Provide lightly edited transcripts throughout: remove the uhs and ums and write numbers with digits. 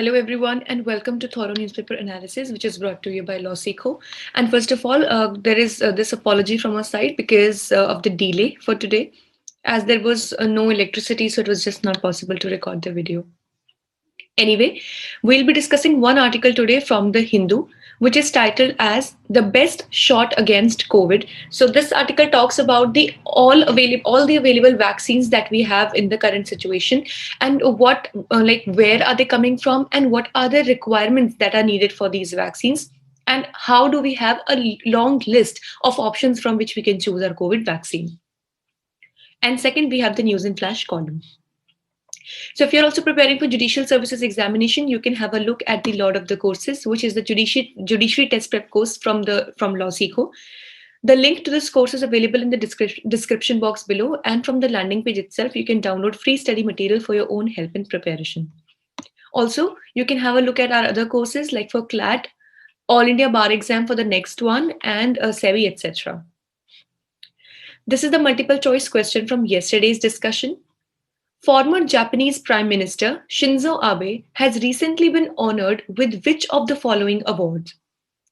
Hello, everyone, and welcome to Thorough Newspaper Analysis, which is brought to you by LawSikho. And first of all, there is this apology from our side because of the delay for today, as there was no electricity, so it was just not possible to record the video. Anyway, we'll be discussing one article today from the Hindu, which is titled as "The Best Shot Against COVID." So this article talks about all the available vaccines that we have in the current situation, and where are they coming from, and what are the requirements that are needed for these vaccines, and how do we have a long list of options from which we can choose our COVID vaccine. And second, we have the news in flash column. So if you're also preparing for judicial services examination, you can have a look at the Lord of the Courses, which is the judiciary test prep course from LawSikho. The link to this course is available in the description box below, and from the landing page itself, you can download free study material for your own help in preparation. Also, you can have a look at our other courses like for CLAT, All India Bar Exam for the next one, and SEBI, etc. This is the multiple choice question from yesterday's discussion. Former Japanese Prime Minister Shinzo Abe has recently been honored with which of the following awards?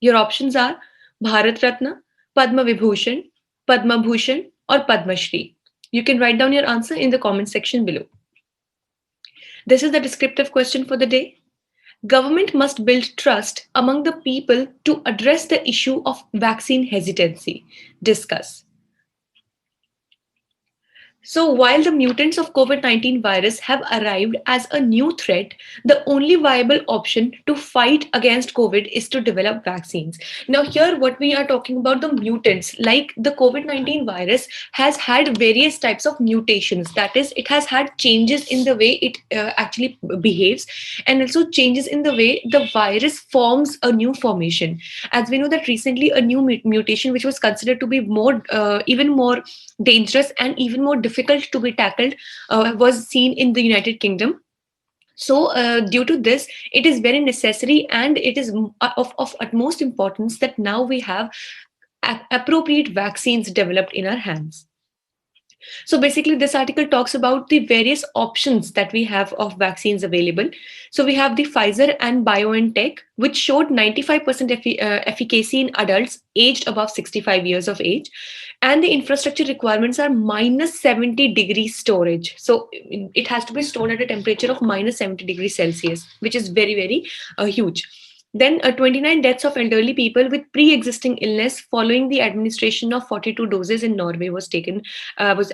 Your options are Bharat Ratna, Padma Vibhushan, Padma Bhushan, or Padma Shri. You can write down your answer in the comment section below. This is the descriptive question for the day. Government must build trust among the people to address the issue of vaccine hesitancy. Discuss. So while the mutants of COVID-19 virus have arrived as a new threat, the only viable option to fight against COVID is to develop vaccines. Now here what we are talking about the mutants, like the COVID-19 virus has had various types of mutations. That is, it has had changes in the way it actually behaves, and also changes in the way the virus forms a new formation. As we know that recently a new mutation which was considered to be even more dangerous and even more difficult to be tackled was seen in the United Kingdom. So due to this, it is very necessary and it is of utmost importance that now we have appropriate vaccines developed in our hands. So basically, this article talks about the various options that we have of vaccines available. So we have the Pfizer and BioNTech, which showed 95% efficacy in adults aged above 65 years of age. And the infrastructure requirements are minus 70 degrees storage. So it has to be stored at a temperature of minus 70 degrees Celsius, which is very, very huge. Then 29 deaths of elderly people with pre-existing illness following the administration of 42 doses in Norway was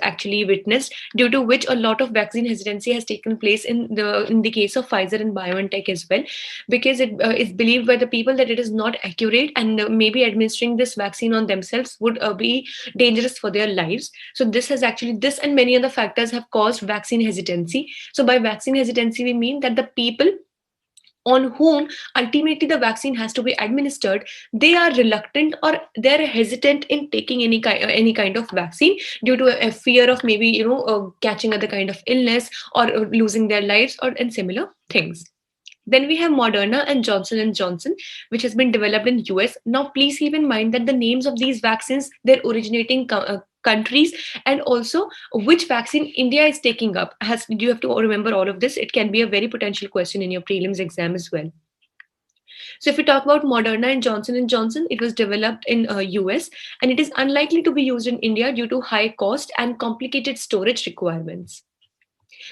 actually witnessed, due to which a lot of vaccine hesitancy has taken place in the case of Pfizer and BioNTech as well, because it is believed by the people that it is not accurate, and maybe administering this vaccine on themselves would be dangerous for their lives. So this and many other factors have caused vaccine hesitancy. So by vaccine hesitancy, we mean that the people on whom ultimately the vaccine has to be administered, they are reluctant or they're hesitant in taking any kind of vaccine due to a fear of maybe catching other kind of illness or losing their lives and similar things. Then we have Moderna and Johnson & Johnson, which has been developed in US. Now, please keep in mind that the names of these vaccines, their originating countries, and also which vaccine India is taking up. You have to remember all of this. It can be a very potential question in your prelims exam as well. So if we talk about Moderna and Johnson & Johnson, it was developed in US, and it is unlikely to be used in India due to high cost and complicated storage requirements.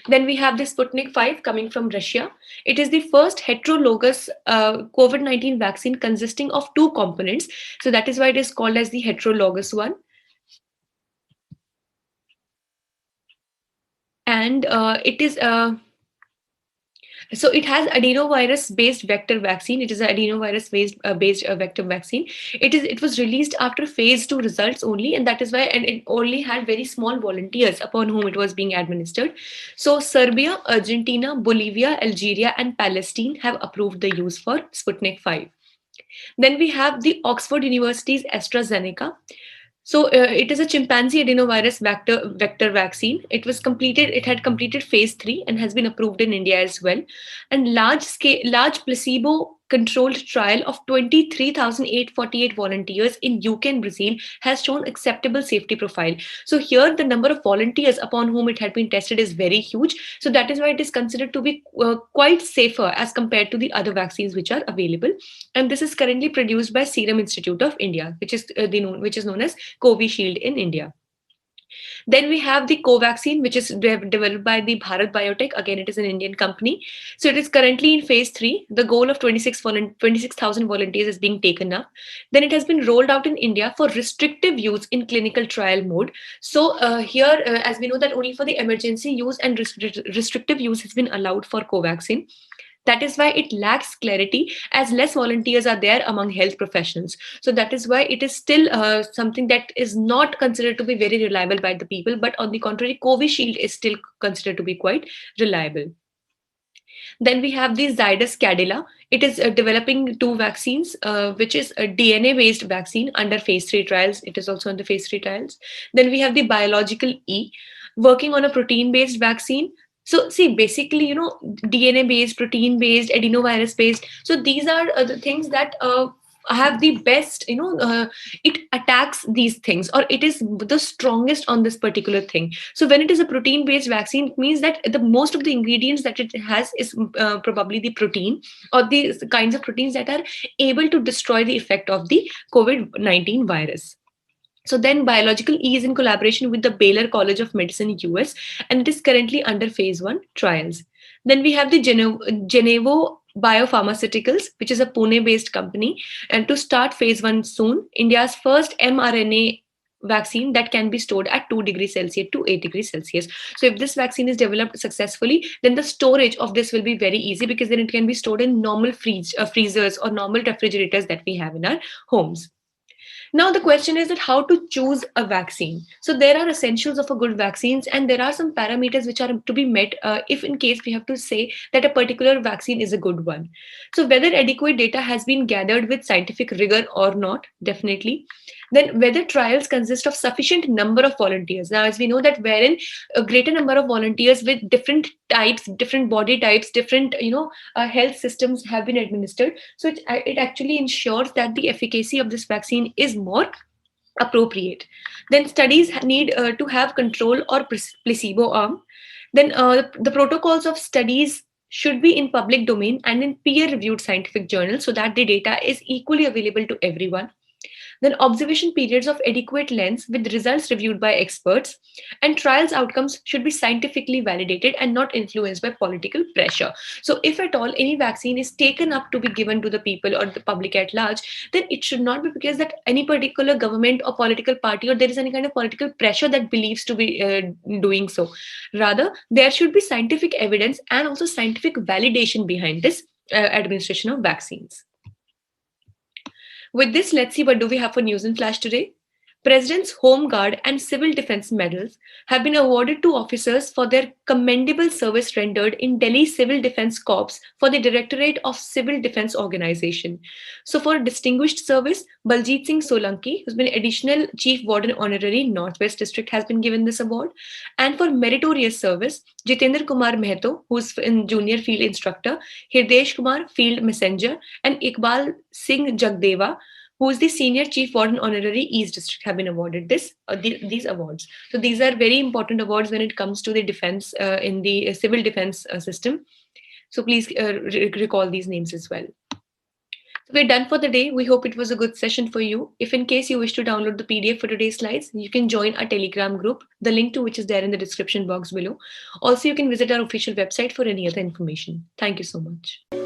Then we have the Sputnik 5 coming from Russia. It is the first heterologous COVID-19 vaccine consisting of two components. So that is why it is called as the heterologous one. And so it has adenovirus-based vector vaccine. It is an adenovirus-based vector vaccine. It was released after phase 2 results only, and that is why it only had very small volunteers upon whom it was being administered. So Serbia, Argentina, Bolivia, Algeria, and Palestine have approved the use for Sputnik 5. Then we have the Oxford University's AstraZeneca. So it is a chimpanzee adenovirus vector vaccine. It had completed phase 3 and has been approved in India as well. And large placebo controlled trial of 23,848 volunteers in UK and Brazil has shown acceptable safety profile. So here the number of volunteers upon whom it had been tested is very huge. So that is why it is considered to be quite safer as compared to the other vaccines which are available. And this is currently produced by Serum Institute of India, which is known as Covishield in India. Then we have the Covaxin, which is developed by the Bharat Biotech. Again, it is an Indian company. So it is currently in phase 3. The goal of 26,000 volunteers is being taken up. Then it has been rolled out in India for restrictive use in clinical trial mode. So here, as we know that only for the emergency use and restrictive use has been allowed for Covaxin. That is why it lacks clarity, as less volunteers are there among health professionals. So that is why it is still something that is not considered to be very reliable by the people. But on the contrary, Covishield is still considered to be quite reliable. Then we have the Zydus Cadila. It is developing 2 vaccines, which is a DNA-based vaccine under phase 3 trials. It is also under phase 3 trials. Then we have the Biological E, working on a protein-based vaccine. So see, basically, DNA-based, protein-based, adenovirus-based. So these are the things that have the best, it attacks these things, or it is the strongest on this particular thing. So when it is a protein-based vaccine, it means that the most of the ingredients that it has is probably the protein, or the kinds of proteins that are able to destroy the effect of the COVID-19 virus. So then Biological E is in collaboration with the Baylor College of Medicine, US, and it is currently under phase 1 trials. Then we have the Genevo Biopharmaceuticals, which is a Pune-based company, and to start phase 1 soon, India's first mRNA vaccine that can be stored at 2 degrees Celsius to 8 degrees Celsius. So if this vaccine is developed successfully, then the storage of this will be very easy, because then it can be stored in normal freezers or normal refrigerators that we have in our homes. Now the question is that how to choose a vaccine. So there are essentials of a good vaccines, and there are some parameters which are to be met if in case we have to say that a particular vaccine is a good one. So whether adequate data has been gathered with scientific rigor or not, definitely. Then whether trials consist of sufficient number of volunteers. Now, as we know that wherein a greater number of volunteers with different types, different body types, different health systems have been administered. So it actually ensures that the efficacy of this vaccine is more appropriate. Then studies need to have control or placebo arm. Then the protocols of studies should be in public domain and in peer-reviewed scientific journals, so that the data is equally available to everyone. Then observation periods of adequate length with results reviewed by experts, and trials outcomes should be scientifically validated and not influenced by political pressure. So if at all any vaccine is taken up to be given to the people or the public at large, then it should not be because that any particular government or political party, or there is any kind of political pressure that believes to be doing so. Rather, there should be scientific evidence and also scientific validation behind this administration of vaccines. With this, let's see what do we have for news and flash today. President's Home Guard and Civil Defense medals have been awarded to officers for their commendable service rendered in Delhi Civil Defense Corps for the Directorate of Civil Defense Organization. So for distinguished service, Baljeet Singh Solanki, who's been Additional Chief Warden Honorary, Northwest District, has been given this award. And for meritorious service, Jitendra Kumar Mehto, who's in Junior Field Instructor, Hirdesh Kumar, Field Messenger, and Iqbal Singh Jagdeva, who is the Senior Chief Warden Honorary, East District, have been awarded these awards. So these are very important awards when it comes to the defense in the civil defense system. So please recall these names as well. So we're done for the day. We hope it was a good session for you. If in case you wish to download the PDF for today's slides, you can join our Telegram group, the link to which is there in the description box below. Also, you can visit our official website for any other information. Thank you so much.